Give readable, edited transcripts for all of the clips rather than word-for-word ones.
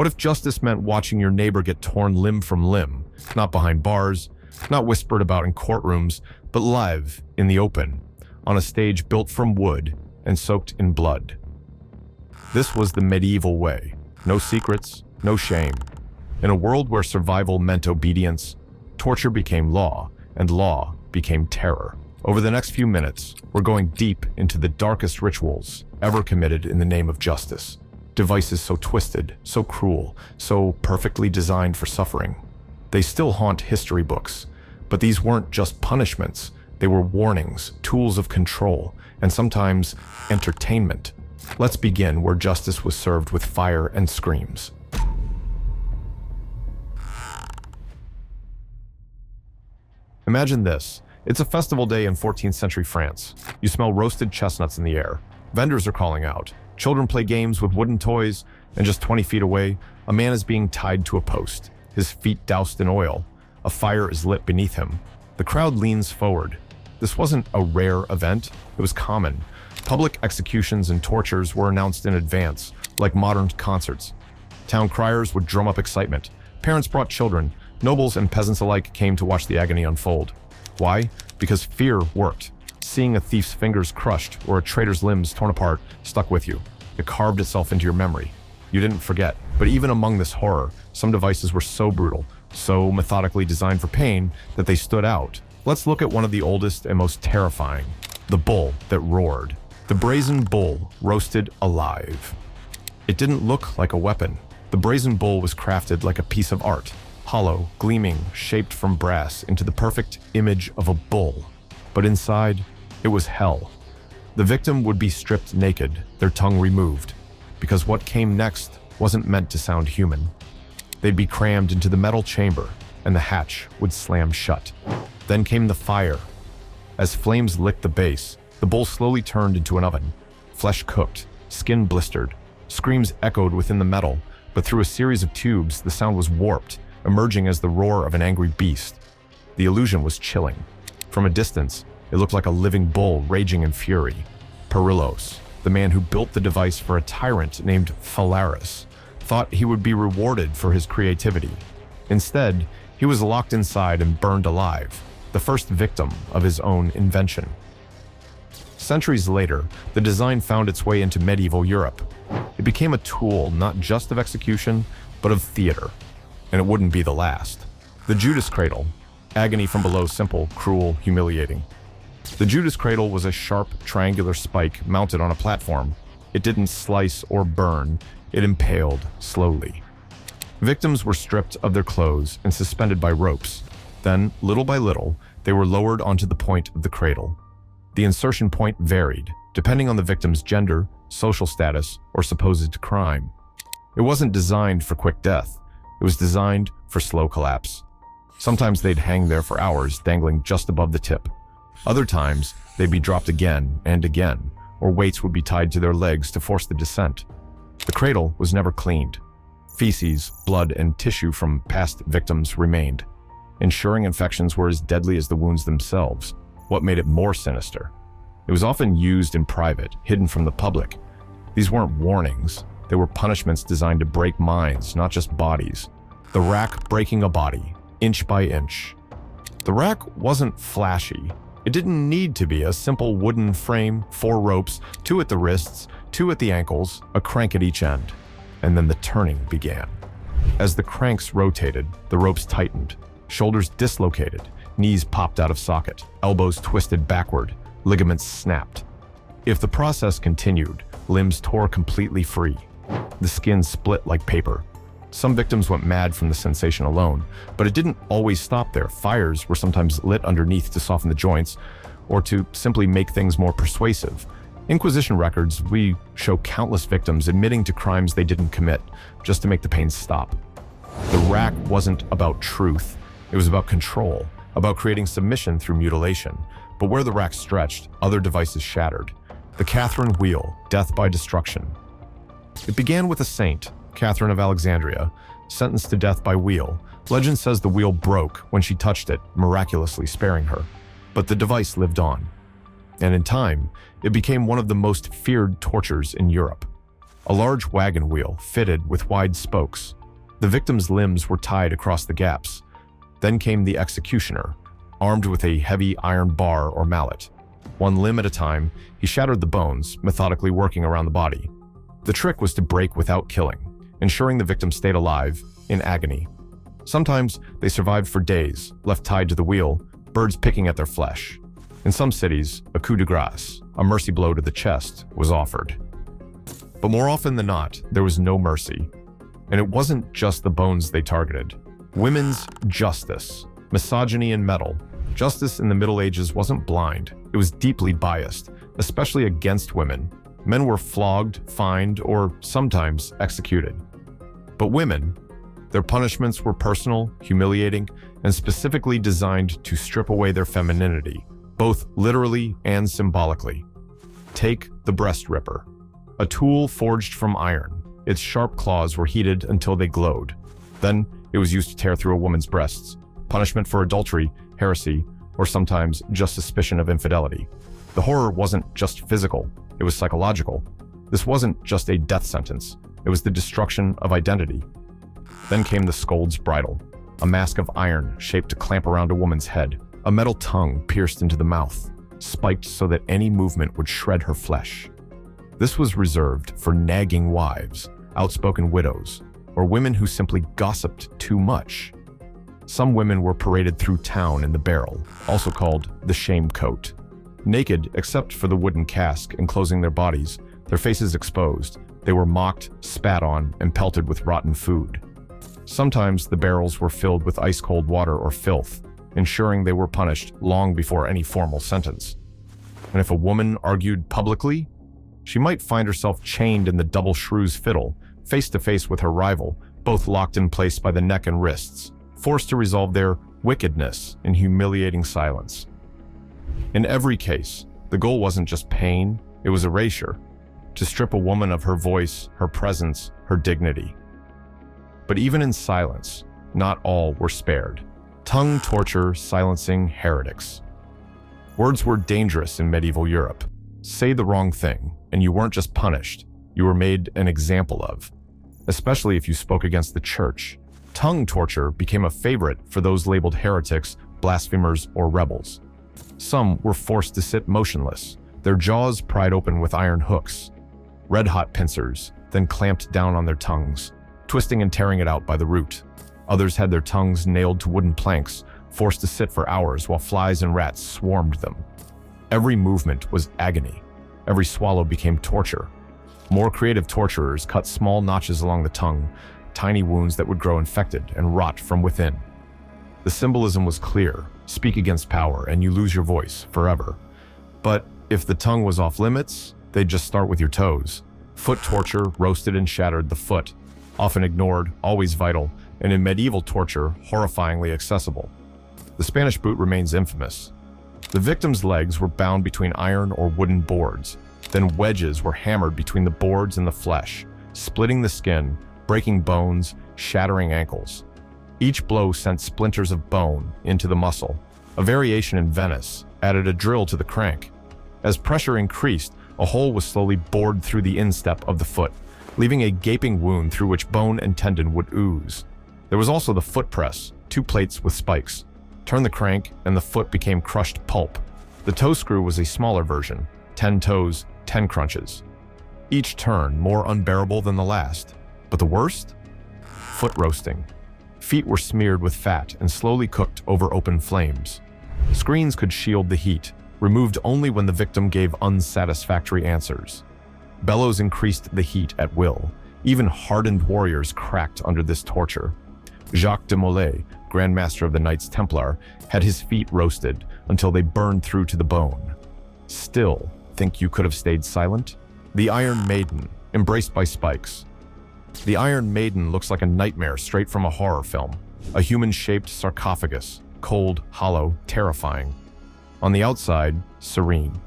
What if justice meant watching your neighbor get torn limb from limb, not behind bars, not whispered about in courtrooms, but live in the open, on a stage built from wood and soaked in blood? This was the medieval way. No secrets, no shame. In a world where survival meant obedience, torture became law, and law became terror. Over the next few minutes, we're going deep into the darkest rituals ever committed in the name of justice. Devices so twisted, so cruel, so perfectly designed for suffering. They still haunt history books, but these weren't just punishments. They were warnings, tools of control, and sometimes entertainment. Let's begin where justice was served with fire and screams. Imagine this. It's a festival day in 14th century France. You smell roasted chestnuts in the air. Vendors are calling out. Children play games with wooden toys, and just 20 feet away, a man is being tied to a post, his feet doused in oil. A fire is lit beneath him. The crowd leans forward. This wasn't a rare event, it was common. Public executions and tortures were announced in advance, like modern concerts. Town criers would drum up excitement. Parents brought children. Nobles and peasants alike came to watch the agony unfold. Why? Because fear worked. Seeing a thief's fingers crushed or a traitor's limbs torn apart stuck with you. It carved itself into your memory. You didn't forget. But even among this horror, some devices were so brutal, so methodically designed for pain, that they stood out. Let's look at one of the oldest and most terrifying, the bull that roared. The Brazen Bull roasted alive. It didn't look like a weapon. The Brazen Bull was crafted like a piece of art, hollow, gleaming, shaped from brass into the perfect image of a bull. But inside, it was hell. The victim would be stripped naked, their tongue removed, because what came next wasn't meant to sound human. They'd be crammed into the metal chamber, and the hatch would slam shut. Then came the fire. As flames licked the base, the bull slowly turned into an oven. Flesh cooked, skin blistered. Screams echoed within the metal, but through a series of tubes, the sound was warped, emerging as the roar of an angry beast. The illusion was chilling. From a distance, it looked like a living bull raging in fury. Perillos, the man who built the device for a tyrant named Phalaris, thought he would be rewarded for his creativity. Instead, he was locked inside and burned alive, the first victim of his own invention. Centuries later, the design found its way into medieval Europe. It became a tool not just of execution, but of theater. And it wouldn't be the last. The Judas Cradle. Agony from below, simple, cruel, humiliating. The Judas Cradle was a sharp, triangular spike mounted on a platform. It didn't slice or burn, it impaled slowly. Victims were stripped of their clothes and suspended by ropes. Then, little by little, they were lowered onto the point of the cradle. The insertion point varied, depending on the victim's gender, social status, or supposed crime. It wasn't designed for quick death. It was designed for slow collapse. Sometimes they'd hang there for hours, dangling just above the tip. Other times, they'd be dropped again and again, or weights would be tied to their legs to force the descent. The cradle was never cleaned. Feces, blood, and tissue from past victims remained, ensuring infections were as deadly as the wounds themselves. What made it more sinister? It was often used in private, hidden from the public. These weren't warnings. They were punishments designed to break minds, not just bodies. The rack breaking a body, inch by inch. The rack wasn't flashy. It didn't need to be. A simple wooden frame, 4 ropes, 2 at the wrists, 2 at the ankles, a crank at each end. And then the turning began. As the cranks rotated, the ropes tightened. Shoulders dislocated, knees popped out of socket, elbows twisted backward, ligaments snapped. If the process continued, limbs tore completely free. The skin split like paper. Some victims went mad from the sensation alone, but it didn't always stop there. Fires were sometimes lit underneath to soften the joints, or to simply make things more persuasive. Inquisition records, we show countless victims admitting to crimes they didn't commit, just to make the pain stop. The rack wasn't about truth. It was about control, about creating submission through mutilation. But where the rack stretched, other devices shattered. The Catherine wheel, death by destruction. It began with a saint, Catherine of Alexandria, sentenced to death by wheel. Legend says the wheel broke when she touched it, miraculously sparing her. But the device lived on. And in time, it became one of the most feared tortures in Europe. a large wagon wheel fitted with wide spokes. The victim's limbs were tied across the gaps. Then came the executioner, armed with a heavy iron bar or mallet. One limb at a time, he shattered the bones, methodically working around the body. The trick was to break without killing, ensuring the victim stayed alive, in agony. Sometimes they survived for days, left tied to the wheel, birds picking at their flesh. In some cities, a coup de grace, a mercy blow to the chest, was offered. But more often than not, there was no mercy. And it wasn't just the bones they targeted. Women's justice, misogyny and metal. Justice in the Middle Ages wasn't blind, it was deeply biased, especially against women. Men were flogged, fined, or sometimes executed. But women, their punishments were personal, humiliating, and specifically designed to strip away their femininity, both literally and symbolically. Take the breast ripper, a tool forged from iron. Its sharp claws were heated until they glowed. Then it was used to tear through a woman's breasts, punishment for adultery, heresy, or sometimes just suspicion of infidelity. The horror wasn't just physical, it was psychological. This wasn't just a death sentence, it was the destruction of identity. Then came the Scold's Bridle, a mask of iron shaped to clamp around a woman's head, a metal tongue pierced into the mouth, spiked so that any movement would shred her flesh. This was reserved for nagging wives, outspoken widows, or women who simply gossiped too much. Some women were paraded through town in the barrel, also called the shame coat. Naked except for the wooden cask enclosing their bodies, their faces exposed, they were mocked, spat on, and pelted with rotten food. Sometimes the barrels were filled with ice-cold water or filth, ensuring they were punished long before any formal sentence. And if a woman argued publicly, she might find herself chained in the double shrew's fiddle, face to face with her rival, both locked in place by the neck and wrists, forced to resolve their wickedness in humiliating silence. In every case, the goal wasn't just pain, it was erasure, to strip a woman of her voice, her presence, her dignity. But even in silence, not all were spared. Tongue torture silencing heretics. Words were dangerous in medieval Europe. Say the wrong thing, and you weren't just punished, you were made an example of, especially if you spoke against the church. Tongue torture became a favorite for those labeled heretics, blasphemers, or rebels. Some were forced to sit motionless, their jaws pried open with iron hooks, red-hot pincers, then clamped down on their tongues, twisting and tearing it out by the root. Others had their tongues nailed to wooden planks, forced to sit for hours while flies and rats swarmed them. Every movement was agony. Every swallow became torture. More creative torturers cut small notches along the tongue, tiny wounds that would grow infected and rot from within. The symbolism was clear: speak against power and you lose your voice forever. But if the tongue was off limits, they'd just start with your toes. Foot torture roasted and shattered the foot, often ignored, always vital, and in medieval torture, horrifyingly accessible. The Spanish boot remains infamous. The victim's legs were bound between iron or wooden boards. Then wedges were hammered between the boards and the flesh, splitting the skin, breaking bones, shattering ankles. Each blow sent splinters of bone into the muscle. A variation in Venice added a drill to the crank. As pressure increased, a hole was slowly bored through the instep of the foot, leaving a gaping wound through which bone and tendon would ooze. There was also the foot press, 2 plates with spikes. Turn the crank, and the foot became crushed pulp. The toe screw was a smaller version, 10 toes, 10 crunches. Each turn more unbearable than the last. But the worst? Foot roasting. Feet were smeared with fat and slowly cooked over open flames. Screens could shield the heat, removed only when the victim gave unsatisfactory answers. Bellows increased the heat at will. Even hardened warriors cracked under this torture. Jacques de Molay, Grand Master of the Knights Templar, had his feet roasted until they burned through to the bone. Still, think you could have stayed silent? The Iron Maiden, embraced by spikes. The Iron Maiden looks like a nightmare straight from a horror film. A human-shaped sarcophagus, cold, hollow, terrifying. On the outside, serene.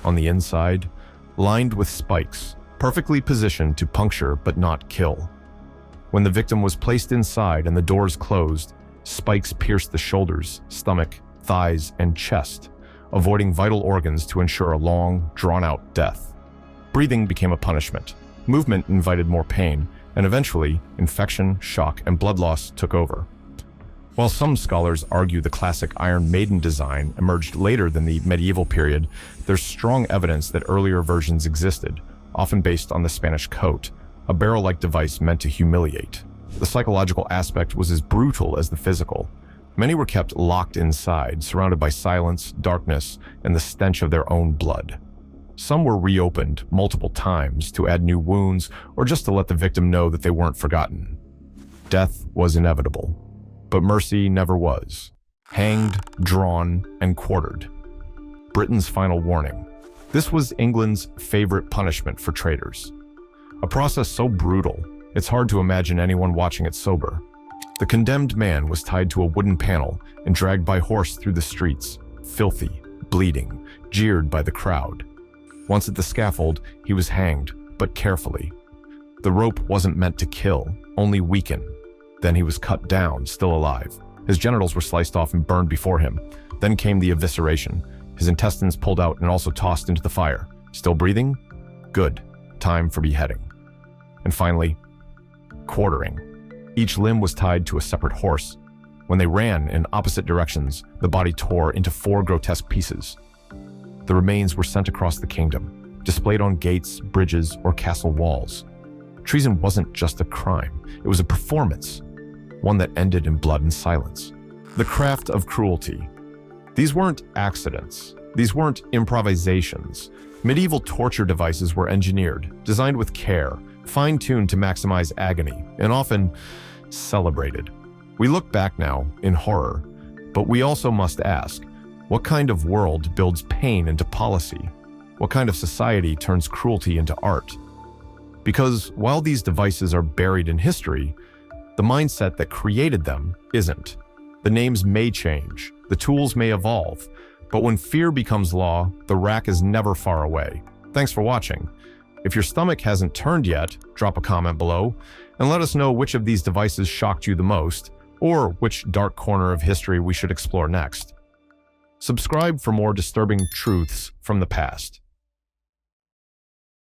On the inside, lined with spikes, perfectly positioned to puncture but not kill. When the victim was placed inside and the doors closed, spikes pierced the shoulders, stomach, thighs, and chest, avoiding vital organs to ensure a long, drawn-out death. Breathing became a punishment. Movement invited more pain, and eventually, infection, shock, and blood loss took over. While some scholars argue the classic Iron Maiden design emerged later than the medieval period, there's strong evidence that earlier versions existed, often based on the Spanish coat, a barrel-like device meant to humiliate. The psychological aspect was as brutal as the physical. Many were kept locked inside, surrounded by silence, darkness, and the stench of their own blood. Some were reopened multiple times to add new wounds or just to let the victim know that they weren't forgotten. Death was inevitable, but mercy never was. Hanged, drawn, and quartered. Britain's final warning. This was England's favorite punishment for traitors. A process so brutal, it's hard to imagine anyone watching it sober. The condemned man was tied to a wooden panel and dragged by horse through the streets, filthy, bleeding, jeered by the crowd. Once at the scaffold, he was hanged, but carefully. The rope wasn't meant to kill, only weaken. Then he was cut down, still alive. His genitals were sliced off and burned before him. Then came the evisceration. His intestines pulled out and also tossed into the fire. Still breathing? Good. Time for beheading. And finally, quartering. Each limb was tied to a separate horse. When they ran in opposite directions, the body tore into 4 grotesque pieces. The remains were sent across the kingdom, displayed on gates, bridges, or castle walls. Treason wasn't just a crime, it was a performance, one that ended in blood and silence. The Craft of Cruelty. These weren't accidents. These weren't improvisations. Medieval torture devices were engineered, designed with care, fine-tuned to maximize agony, and often celebrated. We look back now in horror, but we also must ask, what kind of world builds pain into policy? What kind of society turns cruelty into art? Because while these devices are buried in history, the mindset that created them isn't. The names may change, the tools may evolve, but when fear becomes law, the rack is never far away. Thanks for watching. If your stomach hasn't turned yet, drop a comment below and let us know which of these devices shocked you the most, or which dark corner of history we should explore next. Subscribe for more disturbing truths from the past.